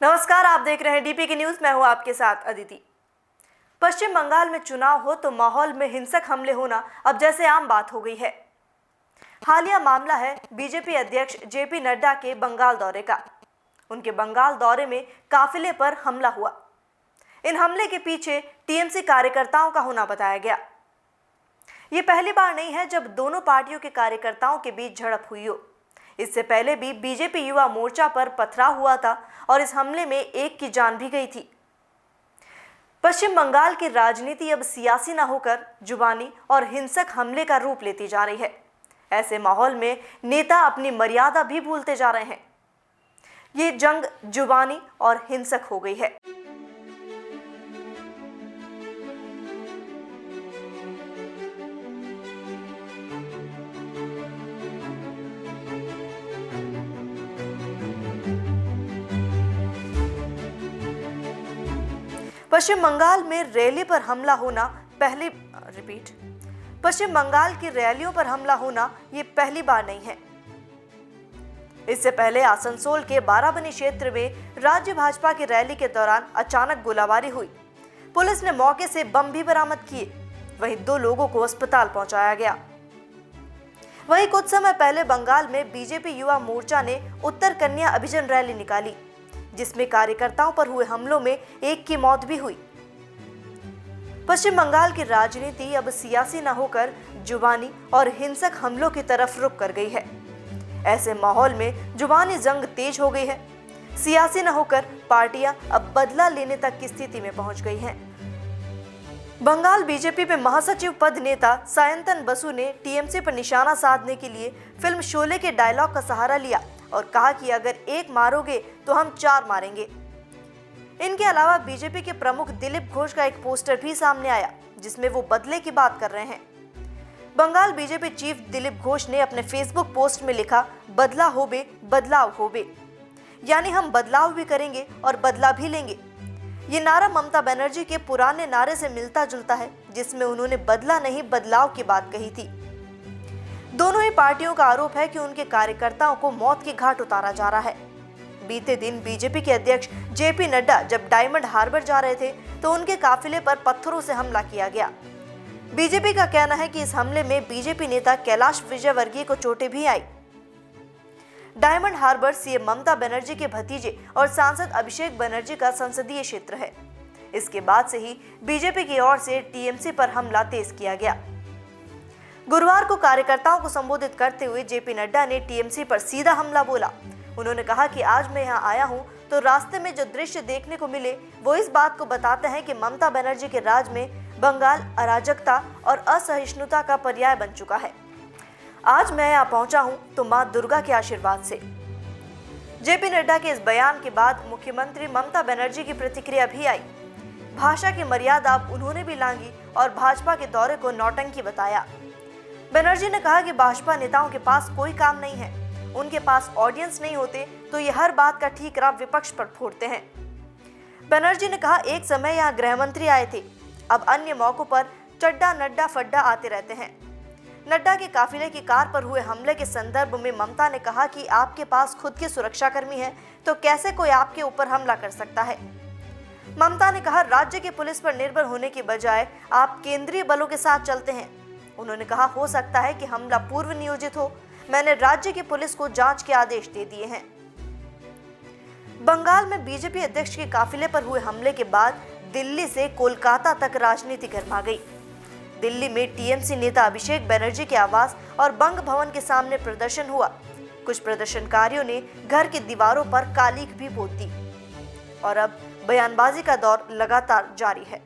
नमस्कार, आप देख रहे हैं डीपी की न्यूज। मैं हूं आपके साथ अदिति। पश्चिम बंगाल में चुनाव हो तो माहौल में हिंसक हमले होना अब जैसे आम बात हो गई है। हालिया मामला है बीजेपी अध्यक्ष जेपी नड्डा के बंगाल दौरे का। उनके बंगाल दौरे में काफिले पर हमला हुआ। इन हमले के पीछे टीएमसी कार्यकर्ताओं का होना बताया गया। ये पहली बार नहीं है जब दोनों पार्टियों के कार्यकर्ताओं के बीच झड़प हुई हो। इससे पहले भी बीजेपी युवा मोर्चा पर पथराव हुआ था और इस हमले में एक की जान भी गई थी। पश्चिम बंगाल की राजनीति अब सियासी न होकर जुबानी और हिंसक हमले का रूप लेती जा रही है। ऐसे माहौल में नेता अपनी मर्यादा भी भूलते जा रहे हैं। ये जंग जुबानी और हिंसक हो गई है। पश्चिम बंगाल में रैली पर हमला होना पश्चिम बंगाल की रैलियों पर हमला होना ये पहली बार नहीं है। इससे पहले आसनसोल के बाराबनी क्षेत्र में राज्य भाजपा की रैली के दौरान अचानक गोलाबारी हुई। पुलिस ने मौके से बम भी बरामद किए। वहीं 2 लोगों को अस्पताल पहुंचाया गया। वहीं कुछ समय पहले बंगाल में बीजेपी युवा मोर्चा ने उत्तर कन्या अभियान रैली निकाली, जिसमें कार्यकर्ताओं पर हुए हमलों में एक की मौत भी हुई। पश्चिम बंगाल की राजनीति अब सियासी न होकर जुबानी और हिंसक हमलों की तरफ रुख कर गई है। ऐसे माहौल में जुबानी जंग तेज हो गई है। सियासी न होकर पार्टियां अब बदला लेने तक की स्थिति में पहुंच गई हैं। बंगाल बीजेपी में महासचिव पद नेता सायंतन बसु ने टीएमसी पर निशाना साधने के लिए फिल्म शोले के डायलॉग का सहारा लिया और कहा कि अगर एक मारोगे तो हम 4 मारेंगे। इनके अलावा बीजेपी के प्रमुख दिलीप घोष का एक पोस्टर भी सामने आया, जिसमें वो बदले की बात कर रहे हैं। बंगाल बीजेपी चीफ दिलीप घोष ने अपने फेसबुक पोस्ट में लिखा, बदला होबे बदलाव होबे, यानी हम बदलाव भी करेंगे और बदला भी लेंगे। ये नारा ममता बनर्जी के पुराने नारे से मिलता जुलता है, जिसमें उन्होंने बदला नहीं बदलाव की बात कही थी। दोनों ही पार्टियों का आरोप है कि उनके कार्यकर्ताओं को मौत की घाट उतारा जा रहा है। बीते दिन बीजेपी के अध्यक्ष जेपी नड्डा जब डायमंड हार्बर जा रहे थे तो उनके काफिले पर पत्थरों से हमला किया गया। बीजेपी का कहना है कि इस हमले में बीजेपी नेता कैलाश विजयवर्गीय को चोटें भी आई। Diamond harbour CM Mamata Banerjee के भतीजे और सांसद अभिषेक बनर्जी का संसदीय क्षेत्र है। इसके बाद से ही बीजेपी की ओर से टीएमसी पर हमला तेज किया गया। गुरुवार को कार्यकर्ताओं को संबोधित करते हुए जेपी नड्डा ने टीएमसी पर सीधा हमला बोला। उन्होंने कहा कि आज मैं यहाँ आया हूँ तो रास्ते में जो दृश्य देखने को मिले वो इस बात को बताते हैं कि ममता बनर्जी के राज में बंगाल अराजकता और असहिष्णुता का पर्याय बन चुका है। आज मैं यहाँ पहुंचा हूँ तो माँ दुर्गा के आशीर्वाद से। जेपी नड्डा के इस बयान के बाद मुख्यमंत्री ममता बनर्जी की प्रतिक्रिया भी आई। भाषा की मर्यादा अब उन्होंने भी लांघी और भाजपा के दौरे को नौटंकी बताया। बनर्जी ने कहा कि भाजपा नेताओं के पास कोई काम नहीं है, उनके पास ऑडियंस नहीं होते तो ये हर बात का ठीकरा विपक्ष पर फोड़ते हैं। बनर्जी ने कहा, एक समय यहाँ गृह मंत्री आए थे, अब अन्य मौकों पर चड्डा नड्डा फड्डा आते रहते हैं। नड्डा के काफिले की कार पर हुए हमले के संदर्भ में ममता ने कहा कि आपके पास खुद के सुरक्षाकर्मी हैं तो कैसे कोई आपके ऊपर हमला कर सकता है। ममता ने कहा, राज्य की पुलिस पर निर्भर होने के बजाय आप केंद्रीय बलों के साथ चलते हैं। उन्होंने कहा, हो सकता है कि हमला पूर्व नियोजित हो। मैंने राज्य की पुलिस को जांच के आदेश दे दिए हैं। बंगाल में बीजेपी अध्यक्ष के काफिले पर हुए हमले के बाद दिल्ली से कोलकाता तक राजनीति गर्मा गई। दिल्ली में टीएमसी नेता अभिषेक बनर्जी के आवास और बंग भवन के सामने प्रदर्शन हुआ। कुछ प्रदर्शनकारियों ने घर की दीवारों पर कालिख भी पोत दी और अब बयानबाजी का दौर लगातार जारी है।